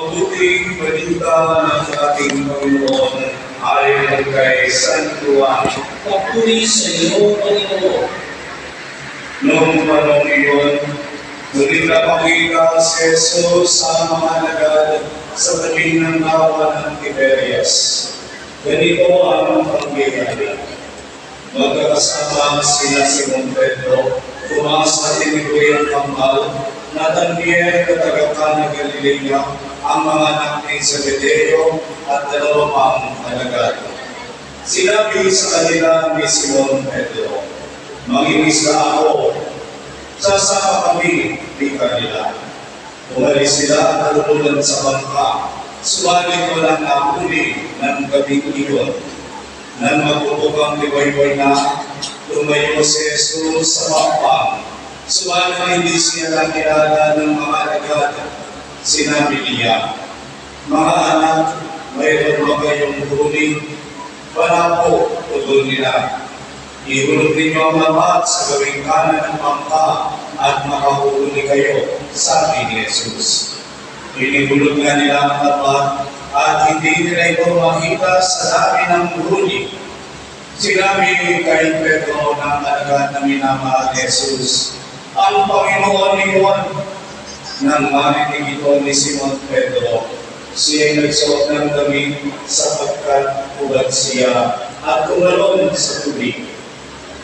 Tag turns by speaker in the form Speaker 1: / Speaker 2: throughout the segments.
Speaker 1: mabuting balita ng ating Panginoon ayon kay San Juan.
Speaker 2: Papuri sa iyo, Panginoon.
Speaker 1: Noong panahon iyon, muli napakita si Jesus sa mga alagad sa tabing ng lawa ng Tiberias. Ganito ang pangyayari. Magkakasama sila Simon Pedro, tumaas na tiniguy ang kambal, Nathanael na taga-Kana Galilea, ang mga anak ni Zebedeo at dalawa pang alagad. Sinabi sa kanila ni Simon Pedro, "Mangingisda ako." "Sasama kami," di kanila. Umalis sila at nalululan sa bangka, subalit walang nahuli ng gabing iyon. Nang magpupukang liwayway na, lumayo si Jesus sa bangka. Subalit hindi siya nakilala ng mga alagad. Sinabi niya, "Mga anak, mayroon ba kayong huli?" "Wala po," tugon nila. "Ihulog ninyo ang lahat sa gawing kanan ng bangka at makahuli kayo," sabi ni Jesus. Inihulog nga nila ang lahat at hindi nila ito makita sa dami ng huli. Sinabi kay Pedro ng alagad na minamahal ni Jesus, "Ang Panginoon ni Juan." Nang marinig ito ni Simon Pedro, siya'y nagsuot ng damit sapagkat hubad siya at tumalon sa tubig.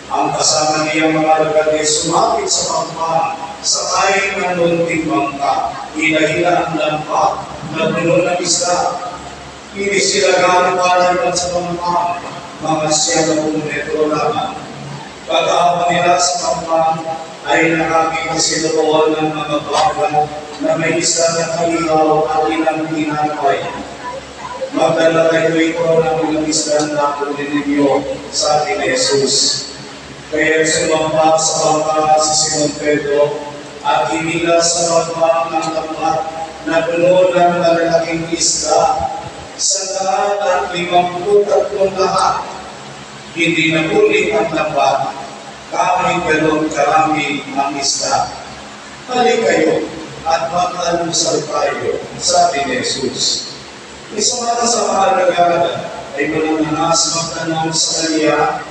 Speaker 1: Ang kasama niyang mga alagad ay sumapit sa bangka, sakay ng munting bangka, hinahila ang lampa na puno ng isda. Hindi sila gaano sa bangka, mga 7 metro lamang. Pagkahapon nila sa bangka, ay nakakita sila doon ng mga baga na may isda na kalihaw at ilang tinapay. "Magdala kayo ito ng mga isda na kunin ninyo," sabi ni Jesus. Kaya sumampa sa bangka si Simon Pedro at hinila sa bangka ng lambat na puno ng malalaking isda, 153 lahat. Hindi napulit ang lambat, kahit gano'n karami ang isda. "Halik kayo at mag-alusal tayo," sabi ni Jesus. Isang mga sa alagad ay manananas magtanong sa kanya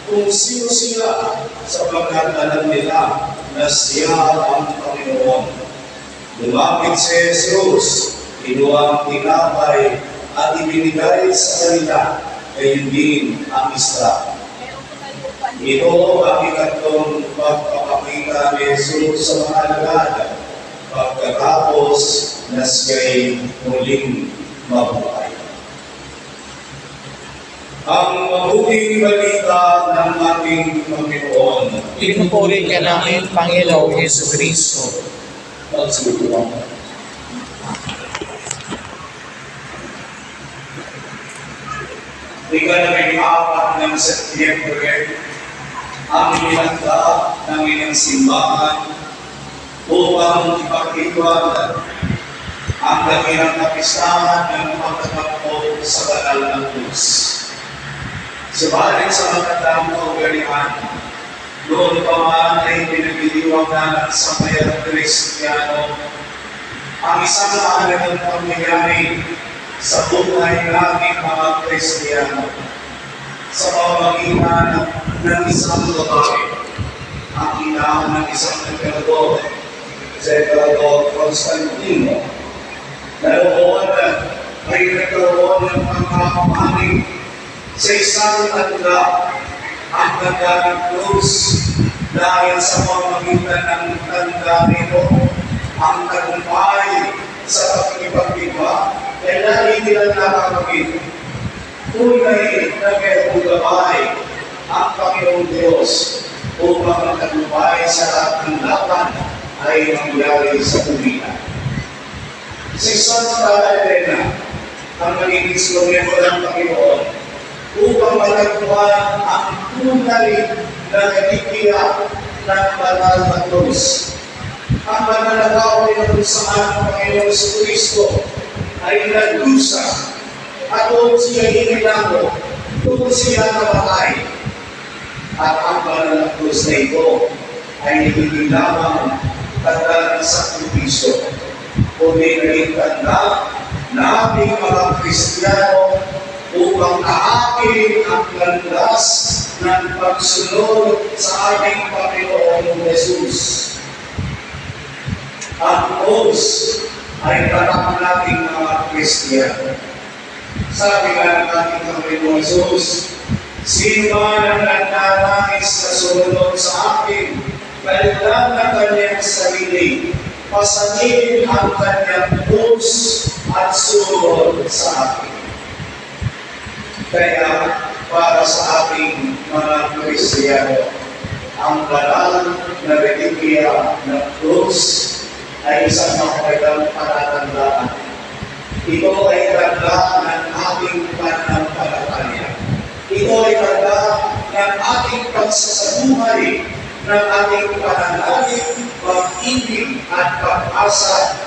Speaker 1: kung sino sila, sapagkat alam nila na siya ang Panginoon. Lumapit si Jesus, kinuha ang tinapay at ibinigay sa kanila, gayon din ang isda. Ito ang ikatlong pagpapakita ni Jesus sa mga alagad pagkatapos na siya'y muling mabuhay. Ang mabuting balita ng ating Panginoon.
Speaker 2: Pinupuri ka namin, Panginoong Jesucristo.
Speaker 1: Pagsutuan. Ika-4 ng Setyembre, ang inilagda ng ilang simbahan upang ipagkikwanan ang dakilang kapistahan ng pagtatagpo sa banal ng Diyos. Subalit sa magandang kaugalian, noon pa man ay pinagdiriwang na ng sambayan Kristiyano ang isang mahalagang pangyayari sa buhay nating mga Kristiyano sa pamamagitan ng isang babae, ang ina ng isang emperador, si Emperador Constantino. Naroon ay nagkaroon ng pagkakamanig sa isang tanda, ang tanda ng krus, dahil sa pamamagitan ng tanda nito, ang tagumpay sa pakikipagdiba ay lagi nilang nakakagit. Tunay na kayagugabay ang Panginoong Diyos upang ang tagumpay sa lahat ng laban ay mangyari sa tuwiran. Si Santa Elena ang naging instrumento ng Panginoon upang matagpuan ang tunay na nagtikiyak ng banal na krus. Ang banal na tao ay kung saan ang Panginoon Kristo ay nagdusa at doon siya inilango, doon siya namatay. At ang banal na krus na ito ay hindi lamang tanda ng sakripisyo, kundi naging tanda naming mga Kristiyano upang tahakin ang landas ng pagsunod sa ating Panginoong Jesus. Ang Diyos ay tatak nating mga Kristiyano. Sabi nga ng ating Panginoong Jesus, sino man ang nagnanais na sumunod sa akin, kalimutan na kanyang sarili, pasanin ang kanyang krus at sumunod sa akin. Kaya para sa ating mga Kristiyano, ang banal na relikya ng krus ay isang makagandang palatandaan. Ito ay tanda ng ating pananampalataya. Ito ay tanda ng ating pagsasabuhay, ng ating pananalig, pag-ibig at pag-asa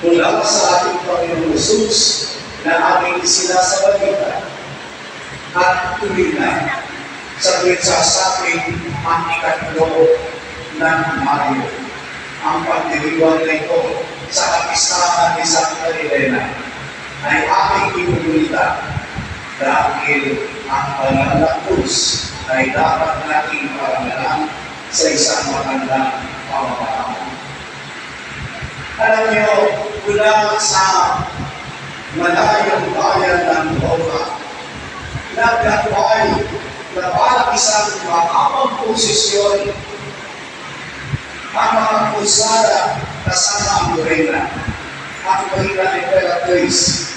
Speaker 1: mula sa ating Panginoong Jesus na ating sinasabalita. At tuloy na sa pinsasaping ang ikatlo ng Mayo. Ang pagdiriwang na ito sa kapistahan ni Santa Elena ay ating ipinulita dahil ang banal na krus ay dapat nating paramalan sa isang magandang pamamaraan. Alam niyo, mula sa malayong bayan ng Roma, naglatway na parang isang makamang posisyon ang mga kusada kasama ang Lorena, ang Mahina Imperatriz.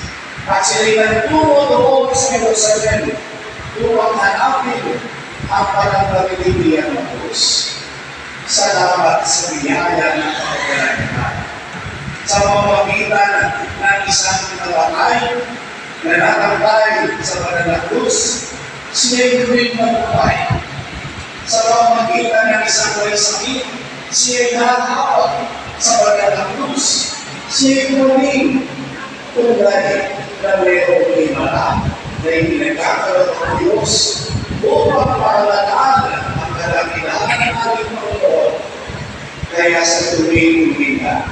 Speaker 1: At sila'y nagtungo doon sa Jerusalem upang hanapin ang panagpapilihan ng Diyos. Salamat sa biyaya ng kapagalaman. Sa pamamagitan ng isang nabatay na natangkay sa Banal Cruz, siya'y tuwing mabuhay. Sa pamamagitan ng isang may sakit, siya'y nakahawak sa Banal Cruz. Siya'y tuwing tunay na mayroong himala na itinagkakaroon ng Diyos upang paralaan ang kalakihan ng ating Panginoon. Kaya sa tuwing himala,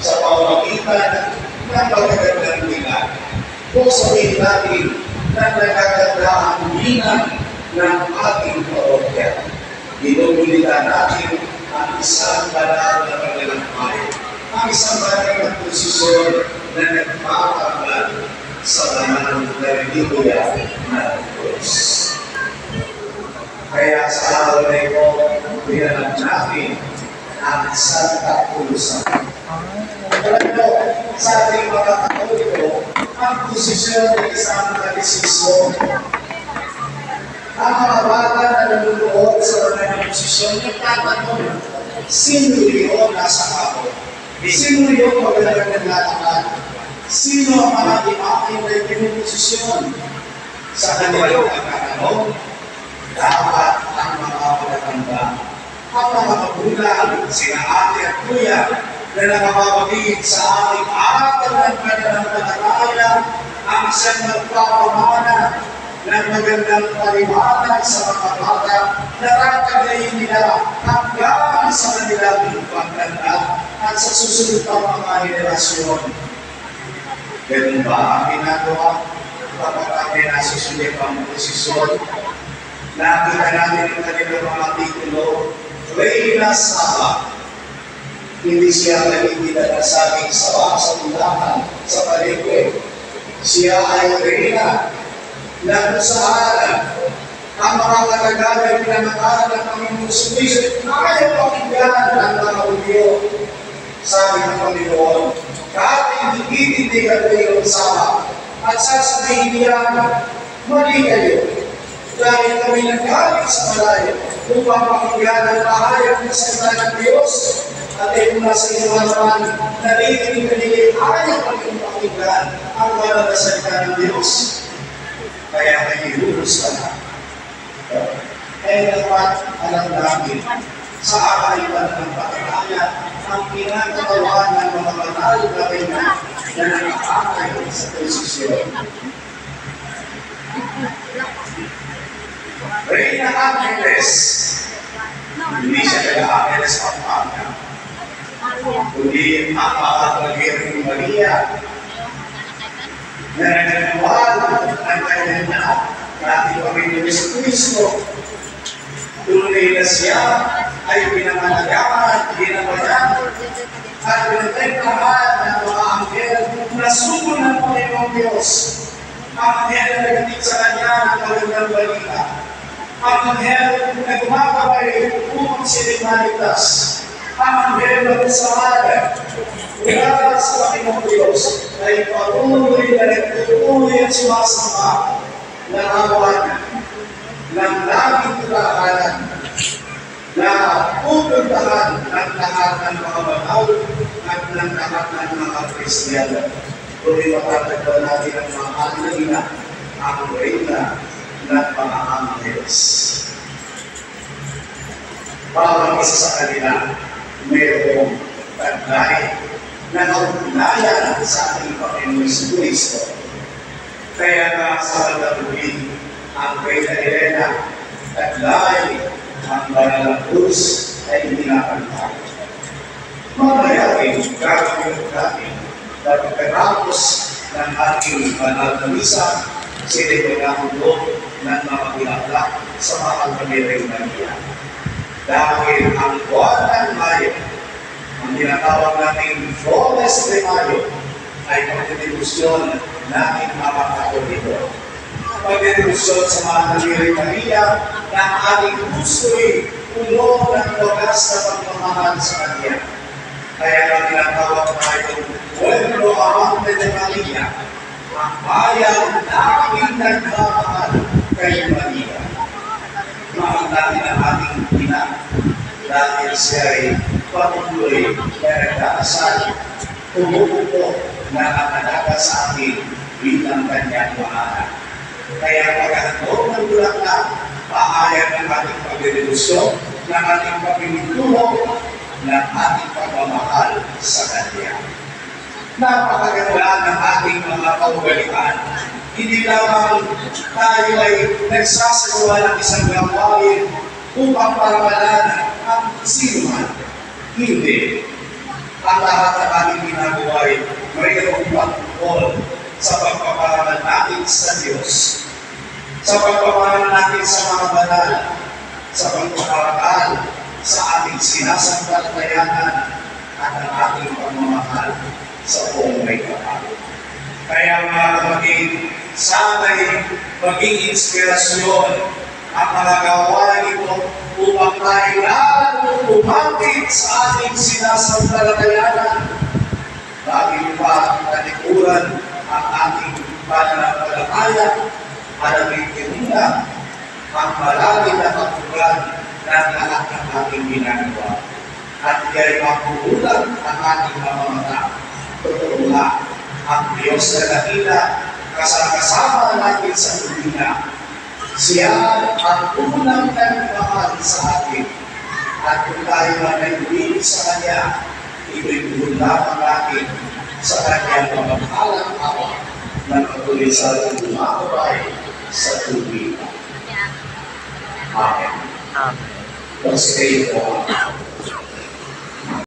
Speaker 1: sa pamamagitan ng pagkagandang himala, kung sabihin natin na nagaganda ang hinang ng ating parokya, inumulita natin ang isang banal na paglalakbay, ang isang banal na posisyon na nagpapaglan sa banal na religya ng Diyos. Kaya sa araw na ito, pinanap natin ang Santa Cruz. Alam mo, sa ating mga Katoliko, ang posisyon ng isang kalisisyon. Ang mga bata na nanunood sa mga posisyon, nagtatanong, sino yun nasa ako? Sino yun magandang naglalakad? Sino ang mga imakin na pinuposisyon? Sa kanilang pagkatanong, dapat ang mga matatanda, ang mga magulang, sina ate at kuya, na nakapapagigit sa ating aral ng pananampalataya, ang siyang nagpapamana ng magandang paliwanag sa mga bata na tatagayin nila hanggang sa kanilang pagtanda at sa susunod pa mga henerasyon. Ganun ba ang ginagawa kapag kami nasusunod ang posisyon? Nakita natin ang kanilang mga titulo, Reyna Saba. Hindi siya nagigilagay sa tindahan, sa paligid. Siya ay Reyna na kung saan ang mga katagalan pinamatahan ng Panginoon Jesucristo ayaw pakinggan ang mga Hudyo. Sabi ng Panginoon, kahit hindi ka kayo sama at sasabihin niya, mali kayo. Dahil kami nagkalit sa malayo upang pakinggan ang pahayag ng salita ng Diyos. At ay mula sa inyo naman, narinig kanilin ayaw kami pakinggan ang banal na salita ng Diyos. Kaya naghihulos ka na. Kaya dapat alam namin sa akalipan ng patalaya ang pinagkatawa ng mga banal na reyna na nakakakay sa posisyon. Reyna Angeles, hindi siya taga-Angeles Pampanga, kundi ang Apakatagirang Maria na nagagawa ng kanyang anak na ating Panginoon Jesucristo. Tunay na siya ay pinamalagaan, ginabayan, at pinagtahan ng mga anghel na sugo ng Panginoong Diyos. Ang anghel na nagtitip sa kanya ng magandang balita. Ang anghel na gumagabay upang sila'y maligtas. Ang anghel na kasamahan mula sa Panginoong Diyos ay patuloy na nagtutuloy at sumasamba na awan ng laging tulahanan na pupuntahan ng lahat ng mga banal at ng lahat ng mga Kristiyano. Kung matatagpuan natin ang mga anghel, ang reyna ng mga angeles. Bawat isa sa kanila mayroong taglay na kaugnayan sa ating Panginoon Jesucristo. Kaya nga sa Magdalene, ang Reyna Elena, taglay ang banal na krus ay pinakanta. Mamaya ay gagawin natin na pagkatapos ng ating banal na misa, sila'y magkakundok ng mga bulaklak sa mahal na Reyna Maria. Dahil ang buwan ng Mayo, ang tinatawag natin Flores de Mayo, ay pagdedibusyon natin mga Katoliko. Pagdedibusyon sa mga Naliri Maria na ang ating puso'y puno ng wagas na pagmamahal sa Kanya. Kaya ang tinatawag tayo, Pueblo Amante de Maria, ang bayan namin nagmamahal kay Maria. Mahal natin ang ating ina dahil siya ay patuloy na nagdasal, umuupo na nakalaga sa atin bilang kanyang mahal. Kaya pagkahandog ng bulaklak, pahayag ng ating pagdedibusyon, ng ating pagpinitulog, ng ating pagmamahal sa Kanya. Napakaganda ng ating mga kaugalian. Hindi lamang tayo ay nagsasagawa ng isang gawain upang paramalan ang sinuman. Hindi. Ang lahat ng ating ginagawa ay mayroong pagtungkol sa pagpaparalan natin sa Diyos, sa pagpaparalan natin sa mga banal, sa pagpaparalan sa ating sinasampalatayanan at ang ating pagmamahal sa buong may kapal. Kaya mga kapatid, sana'y maging inspirasyon ang mga gawain ito upang tayo lalong umapit sa ating sinasampalatayanan. Dahil pa talikuran ang ating pananampalataya at nagtitinda ang malalim na pagturan ng lahat ng ating ginagawa. At iya'y mapugulat ang ating mamamata. Totoo nga, ang Diyos na dakila, kasama natin sa dunia. Siya ang unang nagmamahal sa atin. At kung tayo na nag-ibig sa Kanya, ito'y lamang natin sa Kanyang pamamahalang awa na patuloy sa ating lumakabay sa tubig. Amen. Amen. Kasi kayo po,